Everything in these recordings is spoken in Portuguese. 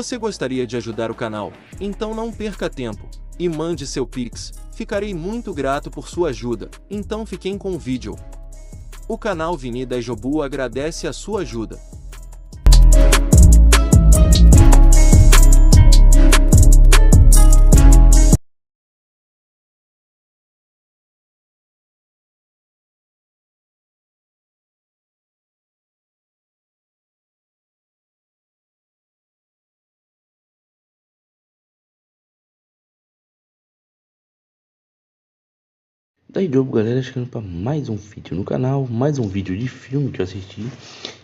Você gostaria de ajudar o canal? Então não perca tempo e mande seu Pix. Ficarei muito grato por sua ajuda. Então fiquem com o vídeo. O canal Vini da Jobu agradece a sua ajuda. Daí Jogo, galera, chegando para mais um vídeo no canal, mais um vídeo de filme que eu assisti.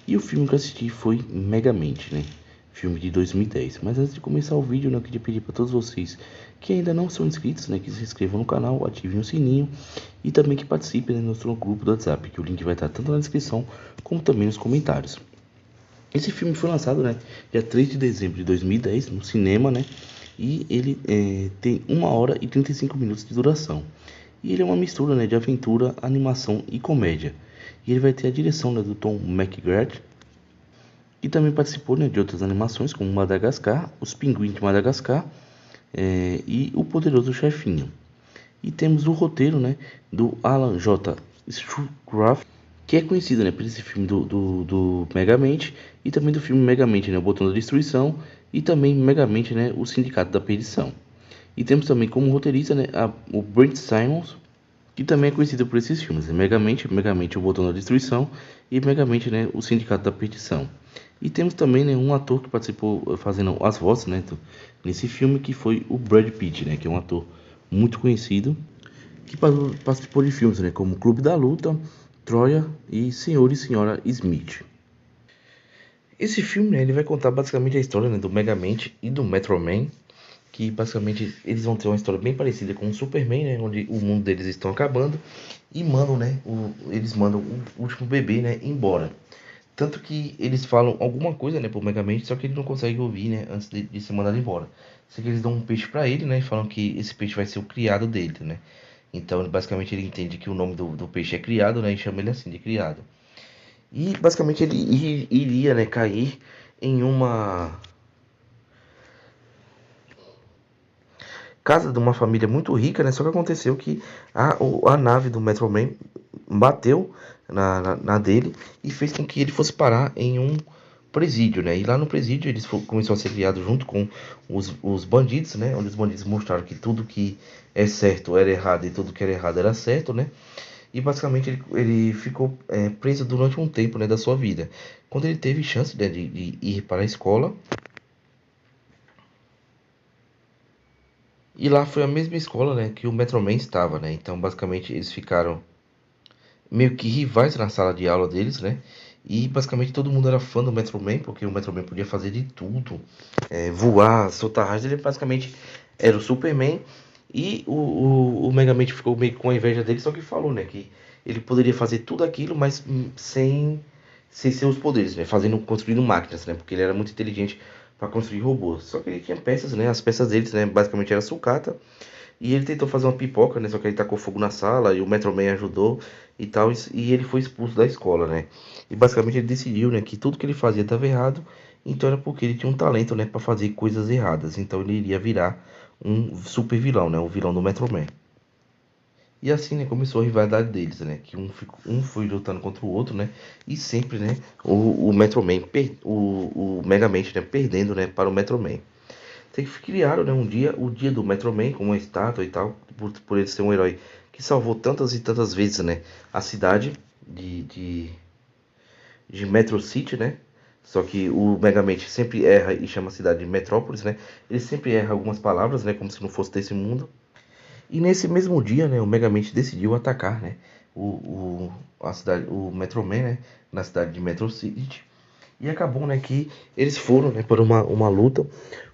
E o filme que eu assisti foi Megamente, né? Filme de 2010. Mas antes de começar o vídeo, né, eu queria pedir para todos vocês que ainda não são inscritos, né, que se inscrevam no canal, ativem o sininho e também que participem, né, do nosso grupo do WhatsApp, que o link vai estar tanto na descrição como também nos comentários. Esse filme foi lançado, né, dia 3 de dezembro de 2010 no cinema, né? E ele tem 1 hora e 35 minutos de duração. E ele é uma mistura, né, de aventura, animação e comédia. E ele vai ter a direção, né, do Tom McGrath, que também participou, né, de outras animações como Madagascar, Os Pinguins de Madagascar e O Poderoso Chefinho. E temos o roteiro, né, do Alan J. Schoolcraft, que é conhecido, né, por esse filme do Megamente e também do filme Megamente, né, O Botão da Destruição, e também Megamente, né, O Sindicato da Perdição. E temos também como roteirista, né, o Brent Simons, que também é conhecido por esses filmes, né? Megamente, O Botão da Destruição e Megamente, né, O Sindicato da Perdição. E temos também, né, um ator que participou fazendo as vozes, né, nesse filme, que foi o Brad Pitt, né, que é um ator muito conhecido, que participou de filmes, né, como Clube da Luta, Troia e Senhor e Senhora Smith. Esse filme, né, ele vai contar basicamente a história, né, do Megamente e do Metro Man, que basicamente eles vão ter uma história bem parecida com o Superman, né, onde o mundo deles estão acabando e mandam, né, eles mandam o último bebê, né, embora. Tanto que eles falam alguma coisa, né, pro Megamente, só que ele não consegue ouvir, né, antes de ser mandado embora. Só que eles dão um peixe para ele, né, e falam que esse peixe vai ser o criado dele, né. Então, basicamente, ele entende que o nome do peixe é criado, né, e chama ele assim de criado. E basicamente ele iria, né, cair em uma casa de uma família muito rica, né? Só que aconteceu que a nave do Metro Man bateu na dele e fez com que ele fosse parar em um presídio, né? E lá no presídio eles começaram a ser criados junto com os bandidos, né? Onde os bandidos mostraram que tudo que é certo era errado e tudo que era errado era certo, né? E basicamente ele ficou preso durante um tempo, né, da sua vida. Quando ele teve chance, né, de ir para a escola. E lá foi a mesma escola, né, que o Metro Man estava, né? Então, basicamente, eles ficaram meio que rivais na sala de aula deles, né? E basicamente todo mundo era fã do Metro Man, porque o Metro Man podia fazer de tudo, voar, soltar raios. Ele basicamente era o Superman. E o Megamente ficou meio com a inveja dele, só que falou, né, que ele poderia fazer tudo aquilo, mas sem seus poderes, né? Construindo máquinas, né? Porque ele era muito inteligente para construir robôs. Só que ele tinha peças, né? As peças deles, né? Basicamente era sucata. E ele tentou fazer uma pipoca, né? Só que ele tacou fogo na sala e o Metro Man ajudou e tal. E ele foi expulso da escola, né? E basicamente ele decidiu, né? Que tudo que ele fazia estava errado. Então era porque ele tinha um talento, né? Para fazer coisas erradas. Então ele iria virar um super vilão, né? O vilão do Metro Man. E assim, né, começou a rivalidade deles, né? Que um foi lutando contra o outro, né? E sempre, né, o Metro Man, o Megamente, né, perdendo, né, para o Metro Man. Até que criaram, né, o dia do Metro Man, com uma estátua e tal, por ele ser um herói que salvou tantas e tantas vezes, né, a cidade de Metro City, né? Só que o Megamente sempre erra e chama a cidade de Metrópolis, né? Ele sempre erra algumas palavras, né, como se não fosse desse mundo. E nesse mesmo dia, né, o Megamente decidiu atacar, né, a cidade, o Metro Man, né, na cidade de Metro City. E acabou, né, que eles foram, né, para uma luta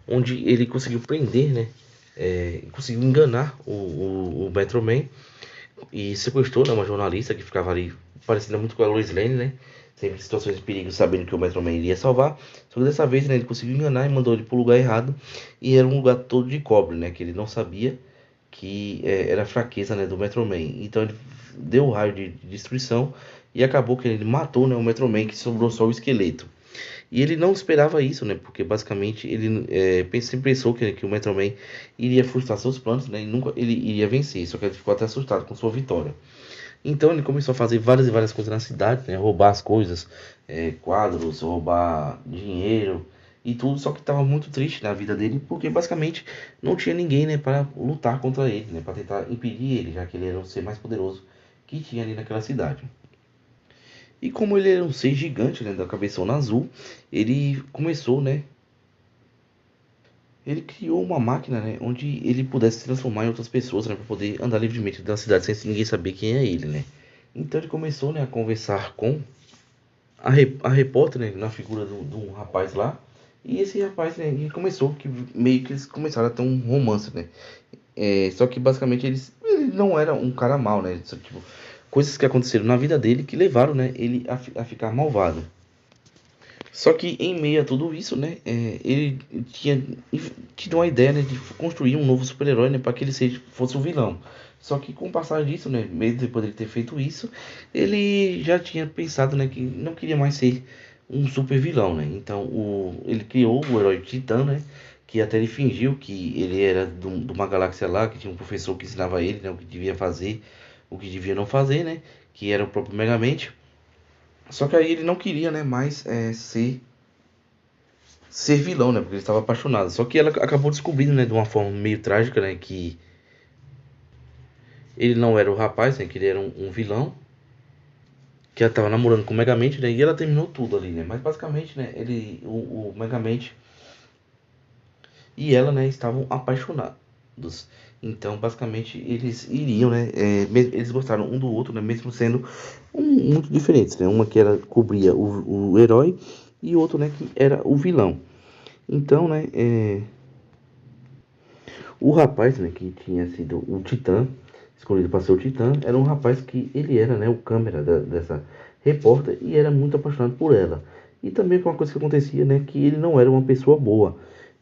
onde ele conseguiu prender, né, conseguiu enganar o Metro Man e sequestrou, né, uma jornalista que ficava ali parecendo muito com a Lois Lane, né, sempre em situações de perigo, sabendo que o Metro Man iria salvar. Só que dessa vez, né, ele conseguiu enganar e mandou ele para o lugar errado. E era um lugar todo de cobre, né, que ele não sabia que era a fraqueza, né, do Metro Man. Então ele deu o raio de destruição e acabou que ele matou, né, o Metro Man, que sobrou só o esqueleto. E ele não esperava isso, né? Porque basicamente ele sempre pensou que o Metro Man iria frustrar seus planos, né? E nunca ele iria vencer. Só que ele ficou até assustado com sua vitória. Então ele começou a fazer várias e várias coisas na cidade, né? Roubar as coisas, quadros, roubar dinheiro e tudo. Só que estava muito triste na vida dele, porque basicamente não tinha ninguém, né, para lutar contra ele, né? Para tentar impedir ele, já que ele era o ser mais poderoso que tinha ali naquela cidade. E como ele era um ser gigante, né, da cabeçona azul, ele começou, né? Ele criou uma máquina, né, onde ele pudesse se transformar em outras pessoas, né, para poder andar livremente da cidade sem ninguém saber quem é ele, né? Então ele começou, né, a conversar com a repórter, né, na figura do rapaz lá. E esse rapaz, né, ele começou que meio que eles começaram a ter um romance, né? Só que basicamente ele não era um cara mau, né? Só, tipo, coisas que aconteceram na vida dele que levaram, né, ele a ficar malvado. Só que em meio a tudo isso, né, ele tinha tido uma ideia, né, de construir um novo super-herói, né, para que ele fosse um vilão. Só que com o passar disso, né, mesmo depois de ele ter feito isso, ele já tinha pensado, né, que não queria mais ser um super vilão, né. Então ele criou o herói Titã, né, que até ele fingiu que ele era de uma galáxia lá, que tinha um professor que ensinava ele, né, o que devia fazer, o que devia não fazer, né, que era o próprio Megamente. Só que aí ele não queria, né, mais ser vilão, né, porque ele estava apaixonado. Só que ela acabou descobrindo, né, de uma forma meio trágica, né, que ele não era o rapaz, né, que ele era um vilão, que ela estava namorando com o Megamente, né, e ela terminou tudo ali, né. Mas basicamente, né, o Megamente e ela, né, estavam apaixonados. Então, basicamente, eles iriam, né, eles gostaram um do outro, né, mesmo sendo muito diferentes, né. Uma que era cobria o herói e outro, né, que era o vilão. Então, né, o rapaz, né, que tinha sido o Titã, escolhido para ser o Titã, era um rapaz que ele era, né, o câmera dessa repórter e era muito apaixonado por ela. E também foi uma coisa que acontecia, né, que ele não era uma pessoa boa.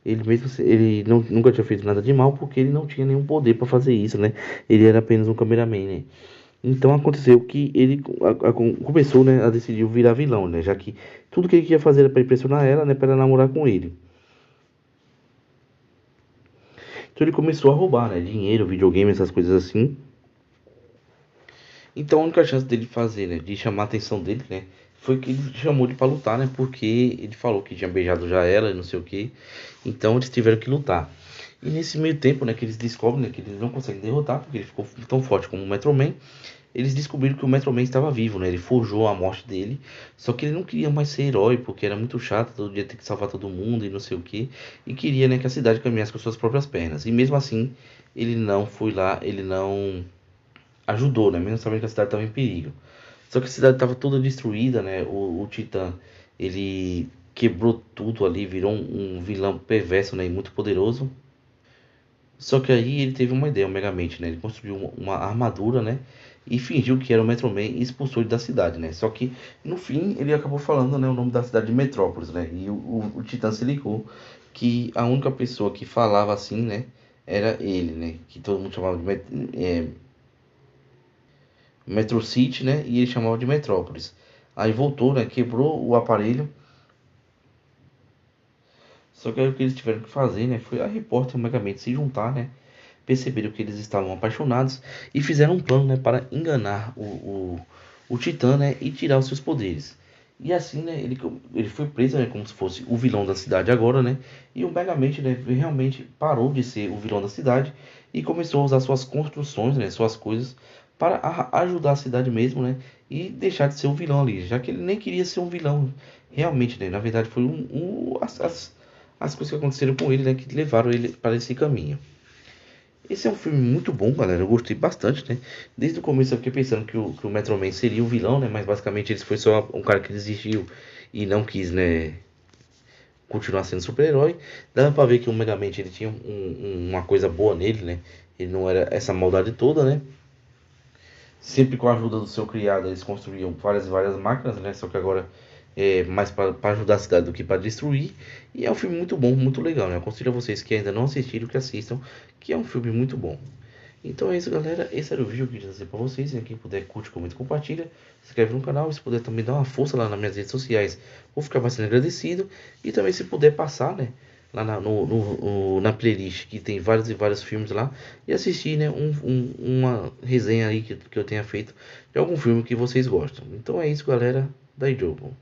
Ele mesmo, ele nunca tinha feito nada de mal porque ele não tinha nenhum poder para fazer isso, né? Ele era apenas um cameraman, né? Então aconteceu que ele começou, né, a decidir virar vilão, né? Já que tudo que ele queria fazer era para impressionar ela, né, para ela namorar com ele. Então ele começou a roubar, né? Dinheiro, videogame, essas coisas assim. Então a única chance dele fazer, né? De chamar a atenção dele, né? Foi que ele chamou ele pra lutar, né? Porque ele falou que tinha beijado já ela e não sei o que. Então eles tiveram que lutar. E nesse meio tempo, né? Que eles descobrem, né, que eles não conseguem derrotar, porque ele ficou tão forte como o Metro Man. Eles descobriram que o Metro Man estava vivo, né? Ele forjou a morte dele. Só que ele não queria mais ser herói, porque era muito chato, todo dia ter que salvar todo mundo e não sei o que. E queria, né, que a cidade caminhasse com suas próprias pernas. E mesmo assim, ele não foi lá, ele não ajudou, né? Mesmo sabendo que a cidade estava em perigo. Só que a cidade estava toda destruída, né? O Titã, ele quebrou tudo ali, virou um vilão perverso, né? E muito poderoso. Só que aí ele teve uma ideia, o Megamente, né? Ele construiu uma armadura, né? E fingiu que era o Metro Man e expulsou ele da cidade, né? Só que no fim ele acabou falando, né, o nome da cidade de Metrópolis, né? E o Titã se ligou que a única pessoa que falava assim, né? Era ele, né? Que todo mundo chamava de Metro City, né? E ele chamava de Metrópolis. Aí voltou, né? Quebrou o aparelho. Só que aí o que eles tiveram que fazer, né? Foi a repórter e o Megamente se juntar, né? Perceberam que eles estavam apaixonados e fizeram um plano, né? Para enganar o Titã, né? E tirar os seus poderes. E assim, né? Ele foi preso, né? Como se fosse o vilão da cidade agora, né? E o Megamente, né? Realmente parou de ser o vilão da cidade e começou a usar suas construções, né? Suas coisas para ajudar a cidade mesmo, né? E deixar de ser um vilão ali, já que ele nem queria ser um vilão realmente, né? Na verdade, foi as coisas que aconteceram com ele, né? Que levaram ele para esse caminho. Esse é um filme muito bom, galera. Eu gostei bastante, né? Desde o começo eu fiquei pensando que o Metro Man seria o vilão, né? Mas basicamente ele foi só um cara que desistiu e não quis, né, continuar sendo super-herói. Dava pra ver que o Megamente ele tinha uma coisa boa nele, né? Ele não era essa maldade toda, né? Sempre com a ajuda do seu criado, eles construíam várias e várias máquinas, né? Só que agora é mais para ajudar a cidade do que para destruir. E é um filme muito bom, muito legal, né? Eu aconselho a vocês que ainda não assistiram que assistam, que é um filme muito bom. Então é isso, galera. Esse era o vídeo que eu queria trazer pra vocês, né? Quem puder, curte, comenta, compartilha. Se inscreve no canal. Se puder também dar uma força lá nas minhas redes sociais, vou ficar bastante agradecido. E também se puder passar, né? Lá na playlist que tem vários e vários filmes lá. E assistir, né? Uma resenha aí que eu tenha feito de algum filme que vocês gostam. Então é isso, galera. Daí, jogo.